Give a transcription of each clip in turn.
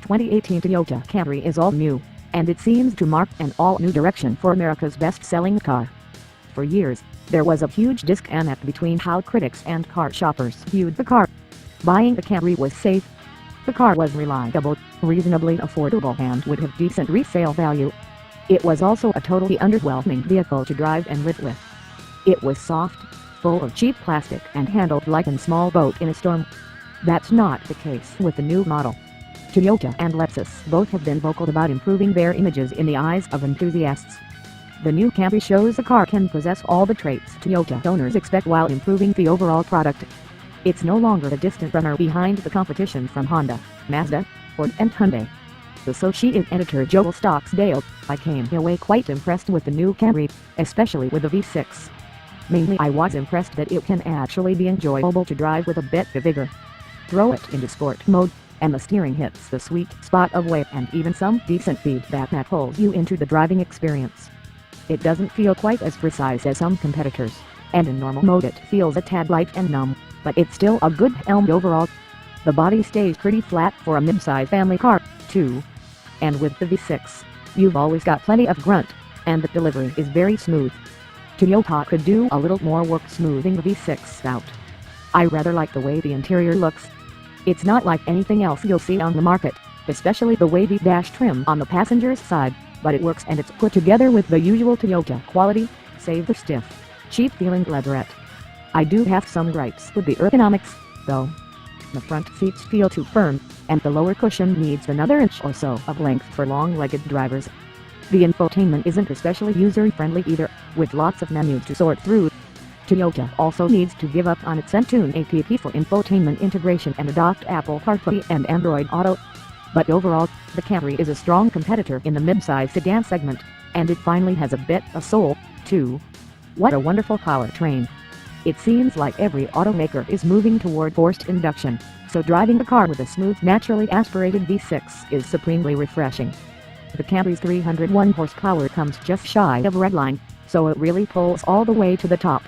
2018 Toyota Camry is all new, and it seems to mark an all-new direction for America's best-selling car. For years, there was a huge disconnect between how critics and car shoppers viewed the car. Buying the Camry was safe. The car was reliable, reasonably affordable, and would have decent resale value. It was also a totally underwhelming vehicle to drive and live with. It was soft, full of cheap plastic, and handled like a small boat in a storm. That's not the case with the new model. Toyota and Lexus both have been vocal about improving their images in the eyes of enthusiasts. The new Camry shows the car can possess all the traits Toyota owners expect while improving the overall product. It's no longer a distant runner behind the competition from Honda, Mazda, Ford and Hyundai. The Associated editor Joel Stocksdale, "I came away quite impressed with the new Camry, especially with the V6. Mainly I was impressed that it can actually be enjoyable to drive with a bit of vigor. Throw it into sport mode, and the steering hits the sweet spot of weight and even some decent feedback that pulls you into the driving experience. It doesn't feel quite as precise as some competitors, and in normal mode it feels a tad light and numb, but it's still a good helm overall. The body stays pretty flat for a mid-size family car, too. And with the V6, you've always got plenty of grunt, and the delivery is very smooth. Toyota could do a little more work smoothing the V6 out. I rather like the way the interior looks. It's not like anything else you'll see on the market, especially the wavy dash trim on the passenger's side, but it works and it's put together with the usual Toyota quality, save the stiff, cheap-feeling leatherette. I do have some gripes with the ergonomics, though. The front seats feel too firm, and the lower cushion needs another inch or so of length for long-legged drivers. The infotainment isn't especially user-friendly either, with lots of menus to sort through. Toyota also needs to give up on its Entune app for infotainment integration and adopt Apple CarPlay and Android Auto. But overall, the Camry is a strong competitor in the mid-size sedan segment, and it finally has a bit of soul, too. What a wonderful powertrain! It seems like every automaker is moving toward forced induction, so driving the car with a smooth, naturally aspirated V6 is supremely refreshing. The Camry's 301 horsepower comes just shy of redline, so it really pulls all the way to the top.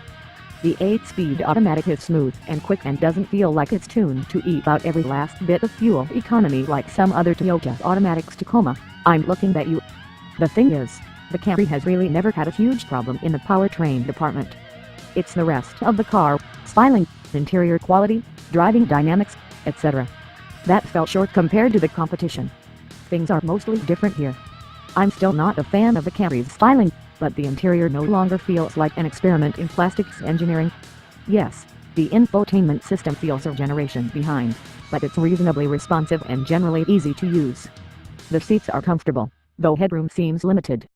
The 8-speed automatic is smooth and quick and doesn't feel like it's tuned to eke out every last bit of fuel economy like some other Toyota automatics. Tacoma, I'm looking at you. The thing is, the Camry has really never had a huge problem in the powertrain department. It's the rest of the car, styling, interior quality, driving dynamics, etc. that fell short compared to the competition. Things are mostly different here. I'm still not a fan of the Camry's styling, but the interior no longer feels like an experiment in plastics engineering. Yes, the infotainment system feels a generation behind, but it's reasonably responsive and generally easy to use. The seats are comfortable, though headroom seems limited.